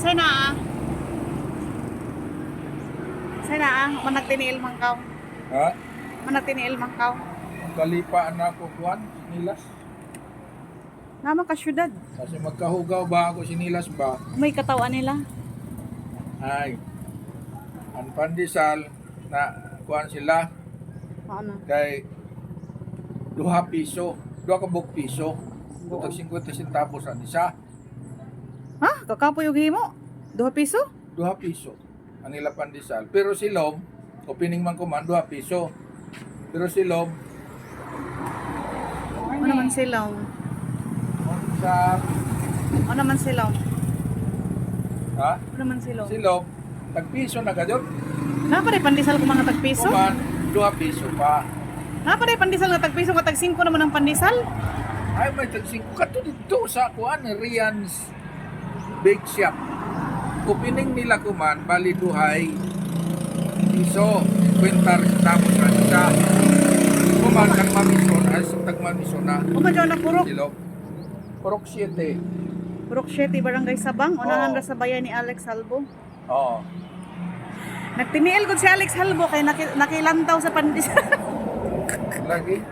Sana. Sana, managtiniil mangkaw. Ha? Managtiniil mangkaw. Kalipaan na ako kuan, sinilas. Naman ka syudad. Kasi magkahugaw ba ako sinilas ba? May katawan nila. Ay. Ang pandesal na kuan sila Ano? kay 2 piso. 2 kabog piso. Kutag 50 centavos ang isa. Ha? Kakapoy yung himo? 2 piso? 2 piso ang nila pandesal. Pero silom, opening man ko man 2 piso. Pero silom, Ano naman silaw? sa Ano naman silaw? ha? Ano naman silaw? Silom, tag-piso na gadyon. Napare pandesal ko mga tagpiso? Kuman, 2 piso pa. Napare pandesal nga tagpiso nga tag 5 naman ang pandesal? Ay, may tag-5 kato dito sa kuan Rian's Bake Shop. Opening nila kuman, bali duhay piso, kwintar centavos na isa. Kuman, kang mamison, as tag-mamison na. Umadyo na purok. Silom. Purok 7. Purok 7 Barangay Sabang. Unahan Oo. ra sa bayan ni Alex Halbo. Oo. Nagtiniil ko si Alex Halbo kay nakilantaw sa pandesal. Lagi.